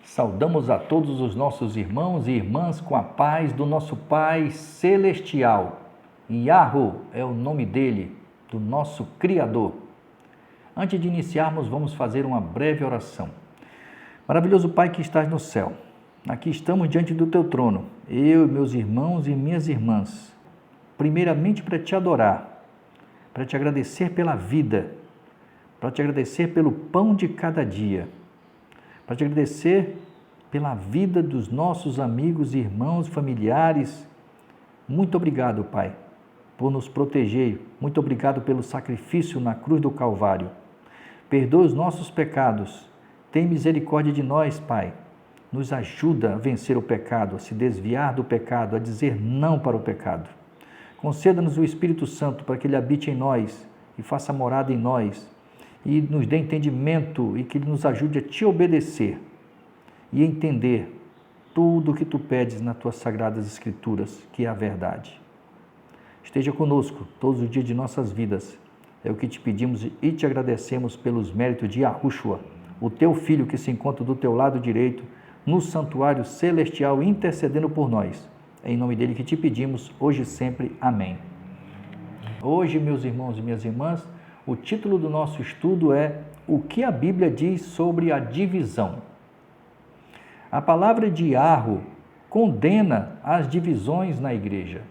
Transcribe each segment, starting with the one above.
Saudamos a todos os nossos irmãos e irmãs com a paz do nosso Pai Celestial. Yahweh é o nome dele, do nosso Criador. Antes de iniciarmos, vamos fazer uma breve oração. Maravilhoso Pai que estás no céu, aqui estamos diante do teu trono, eu, meus irmãos e minhas irmãs, primeiramente para te adorar, para te agradecer pela vida, para te agradecer pelo pão de cada dia, para te agradecer pela vida dos nossos amigos, irmãos, familiares. Muito obrigado, Pai, por nos proteger. Muito obrigado pelo sacrifício na cruz do Calvário. Perdoa os nossos pecados. Tem misericórdia de nós, Pai. Nos ajuda a vencer o pecado, a se desviar do pecado, a dizer não para o pecado. Conceda-nos o Espírito Santo para que ele habite em nós e faça morada em nós, e nos dê entendimento e que ele nos ajude a te obedecer e entender tudo o que tu pedes nas tuas sagradas escrituras, que é a verdade. Esteja conosco todos os dias de nossas vidas. É o que te pedimos e te agradecemos pelos méritos de Yahushua, o teu Filho que se encontra do teu lado direito, no santuário celestial, intercedendo por nós. É em nome dele que te pedimos, hoje e sempre. Amém. Hoje, meus irmãos e minhas irmãs, o título do nosso estudo é O que a Bíblia diz sobre a divisão. A palavra de Yahweh condena as divisões na igreja.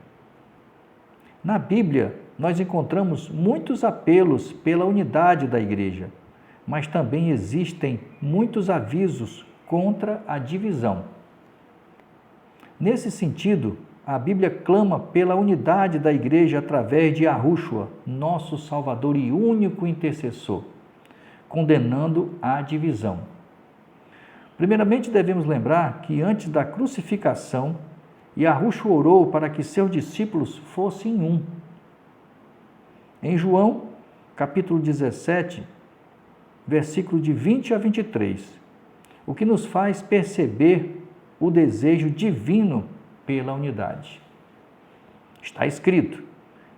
Na Bíblia, nós encontramos muitos apelos pela unidade da igreja, mas também existem muitos avisos contra a divisão. Nesse sentido, a Bíblia clama pela unidade da igreja através de Yahushua, nosso Salvador e único intercessor, condenando a divisão. Primeiramente, devemos lembrar que antes da crucificação, Yahushua orou para que seus discípulos fossem um. Em João, capítulo 17, versículo de 20 a 23, o que nos faz perceber o desejo divino pela unidade. Está escrito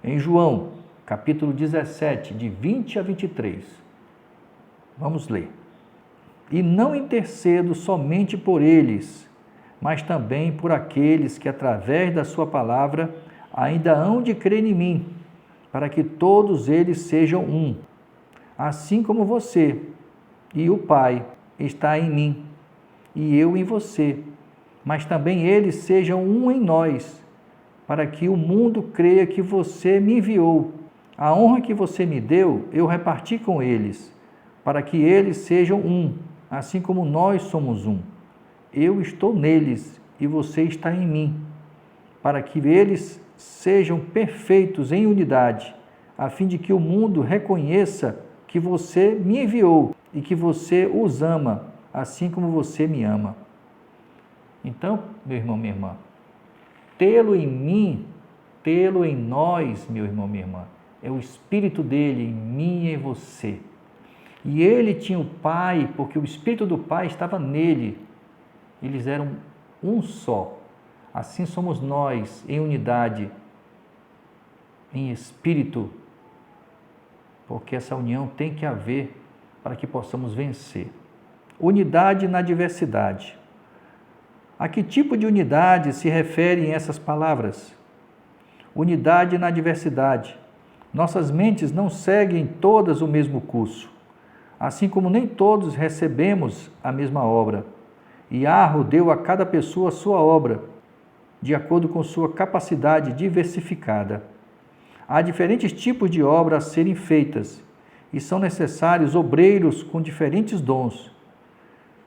em João, capítulo 17, de 20 a 23. Vamos ler. E não intercedo somente por eles, mas também por aqueles que, através da sua palavra, ainda hão de crer em mim, para que todos eles sejam um, assim como você e o Pai está em mim, e eu em você, mas também eles sejam um em nós, para que o mundo creia que você me enviou. A honra que você me deu, eu reparti com eles, para que eles sejam um, assim como nós somos um. Eu estou neles e você está em mim, para que eles sejam perfeitos em unidade, a fim de que o mundo reconheça que você me enviou e que você os ama, assim como você me ama. Então, meu irmão, minha irmã, tê-lo em mim, tê-lo em nós, meu irmão, minha irmã, é o Espírito dele em mim e em você. E ele tinha o Pai, porque o Espírito do Pai estava nele. Eles eram um só. Assim somos nós, em unidade, em espírito, porque essa união tem que haver para que possamos vencer. Unidade na diversidade. A que tipo de unidade se referem essas palavras? Unidade na diversidade. Nossas mentes não seguem todas o mesmo curso, assim como nem todos recebemos a mesma obra. Yahweh deu a cada pessoa a sua obra, de acordo com sua capacidade diversificada. Há diferentes tipos de obras a serem feitas, e são necessários obreiros com diferentes dons.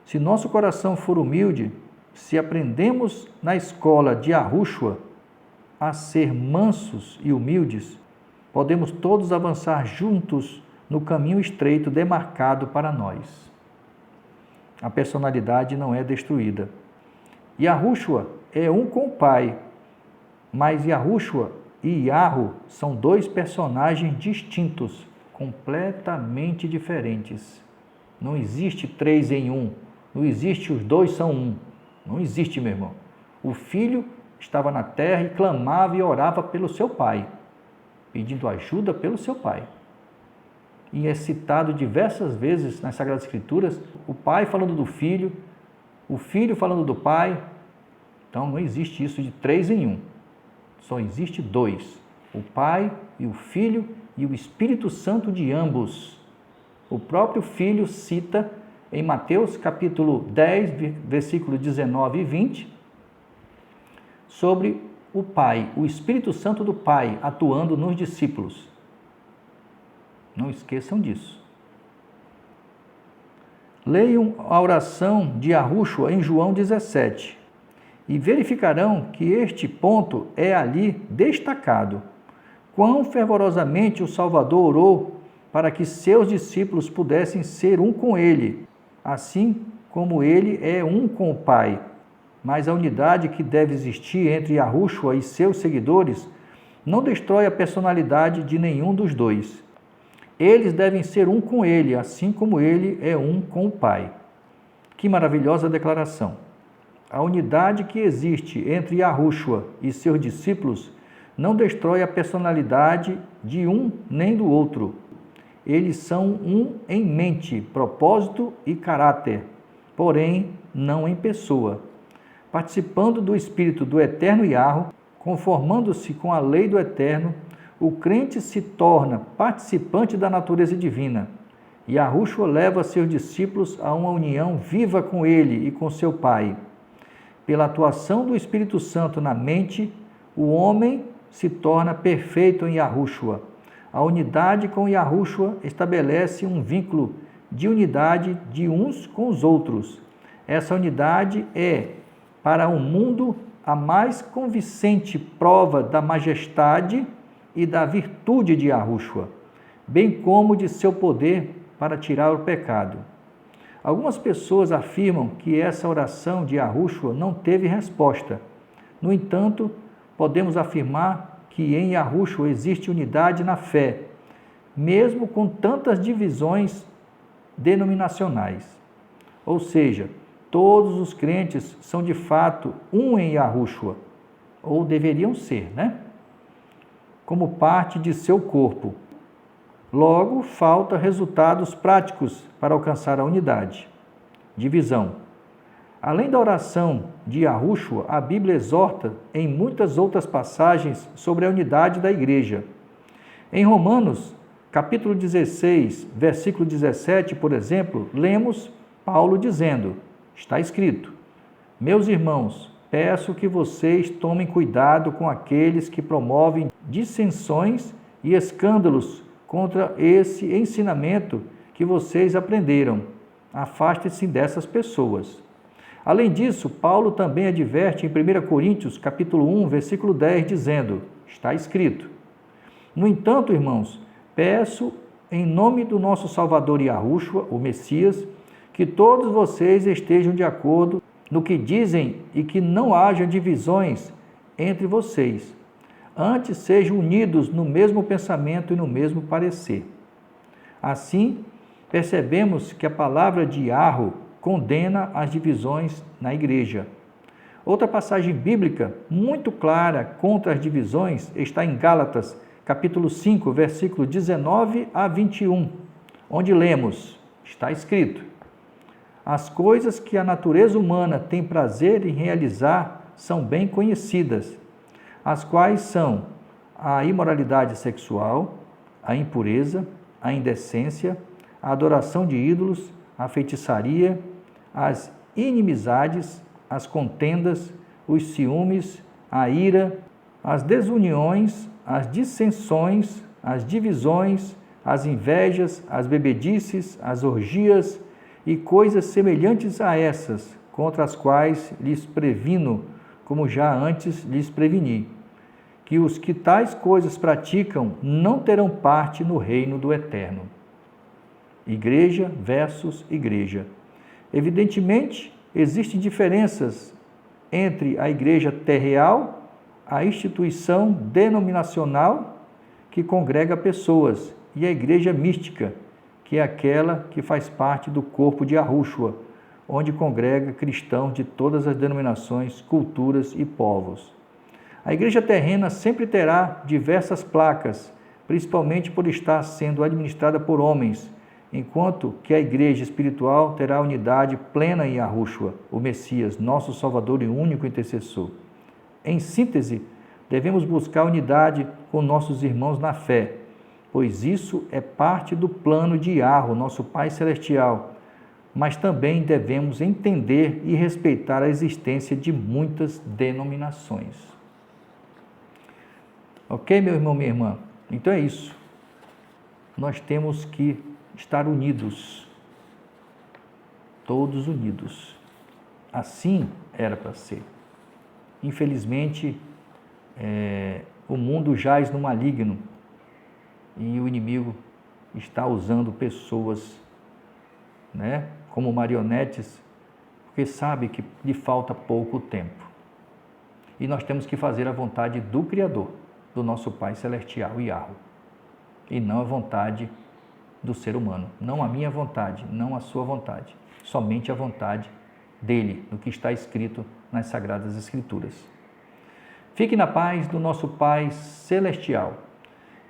Se nosso coração for humilde, se aprendemos na escola de Yahushua a ser mansos e humildes, podemos todos avançar juntos no caminho estreito demarcado para nós. A personalidade não é destruída. Yahushua é um com o Pai, mas Yahushua e Yahweh são dois personagens distintos, completamente diferentes. Não existe três em um, não existe os dois são um. Não existe, meu irmão. O filho estava na terra e clamava e orava pelo seu pai, pedindo ajuda pelo seu pai. E é citado diversas vezes nas Sagradas Escrituras, o pai falando do filho, o Filho falando do Pai. Então não existe isso de 3 em 1. Só existe 2. O Pai e o Filho e o Espírito Santo de ambos. O próprio Filho cita em Mateus capítulo 10, versículos 19 e 20, sobre o Pai, o Espírito Santo do Pai atuando nos discípulos. Não esqueçam disso. Leiam a oração de Yahushua em João 17 e verificarão que este ponto é ali destacado. Quão fervorosamente o Salvador orou para que seus discípulos pudessem ser um com ele, assim como ele é um com o Pai. Mas a unidade que deve existir entre Yahushua e seus seguidores não destrói a personalidade de nenhum dos dois. Eles devem ser um com ele, assim como ele é um com o Pai. Que maravilhosa declaração! A unidade que existe entre Yahushua e seus discípulos não destrói a personalidade de um nem do outro. Eles são um em mente, propósito e caráter, porém não em pessoa. Participando do Espírito do Eterno Yahweh, conformando-se com a lei do Eterno, o crente se torna participante da natureza divina. Yahushua leva seus discípulos a uma união viva com ele e com seu Pai. Pela atuação do Espírito Santo na mente, o homem se torna perfeito em Yahushua. A unidade com Yahushua estabelece um vínculo de unidade de uns com os outros. Essa unidade é, para o mundo, a mais convincente prova da majestade e da virtude de Yahushua, bem como de seu poder para tirar o pecado. Algumas pessoas afirmam que essa oração de Yahushua não teve resposta. No entanto, podemos afirmar que em Yahushua existe unidade na fé, mesmo com tantas divisões denominacionais. Ou seja, todos os crentes são de fato um em Yahushua, ou deveriam ser, né? Como parte de seu corpo. Logo, falta resultados práticos para alcançar a unidade. Divisão. Além da oração de Yahushua, a Bíblia exorta em muitas outras passagens sobre a unidade da igreja. Em Romanos, capítulo 16, versículo 17, por exemplo, lemos Paulo dizendo, está escrito, meus irmãos, peço que vocês tomem cuidado com aqueles que promovem dissensões e escândalos contra esse ensinamento que vocês aprenderam. Afastem-se dessas pessoas. Além disso, Paulo também adverte em 1 Coríntios, capítulo 1, versículo 10, dizendo, está escrito, no entanto, irmãos, peço em nome do nosso Salvador Yahushua, o Messias, que todos vocês estejam de acordo no que dizem e que não haja divisões entre vocês. Antes sejam unidos no mesmo pensamento e no mesmo parecer. Assim, percebemos que a palavra de Yahweh condena as divisões na igreja. Outra passagem bíblica muito clara contra as divisões está em Gálatas, capítulo 5, versículo 19 a 21, onde lemos, está escrito, as coisas que a natureza humana tem prazer em realizar são bem conhecidas, as quais são a imoralidade sexual, a impureza, a indecência, a adoração de ídolos, a feitiçaria, as inimizades, as contendas, os ciúmes, a ira, as desuniões, as dissensões, as divisões, as invejas, as bebedices, as orgias e coisas semelhantes a essas, contra as quais lhes previno, como já antes lhes preveni, que os que tais coisas praticam não terão parte no reino do Eterno. Igreja versus igreja. Evidentemente, existem diferenças entre a igreja terreal, a instituição denominacional que congrega pessoas, e a igreja mística, que é aquela que faz parte do corpo de Yahushua, onde congrega cristãos de todas as denominações, culturas e povos. A igreja terrena sempre terá diversas placas, principalmente por estar sendo administrada por homens, enquanto que a igreja espiritual terá unidade plena em Yahushua, o Messias, nosso Salvador e único intercessor. Em síntese, devemos buscar unidade com nossos irmãos na fé, pois isso é parte do plano de Yahweh, nosso Pai Celestial, mas também devemos entender e respeitar a existência de muitas denominações. Ok, meu irmão, minha irmã? Então é isso. Nós temos que estar unidos, todos unidos. Assim era para ser. Infelizmente, o mundo jaz no maligno e o inimigo está usando pessoas, como marionetes, porque sabe que lhe falta pouco tempo. E nós temos que fazer a vontade do Criador, do nosso Pai Celestial, Yahweh, e não a vontade do ser humano. Não a minha vontade, não a sua vontade, somente a vontade dele, no que está escrito nas Sagradas Escrituras. Fique na paz do nosso Pai Celestial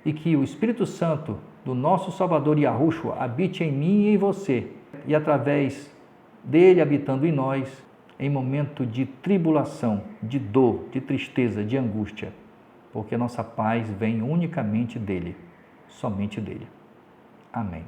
e que o Espírito Santo do nosso Salvador Yahushua habite em mim e em você, e através dele habitando em nós, em momento de tribulação, de dor, de tristeza, de angústia, porque a nossa paz vem unicamente dele, somente dele. Amém.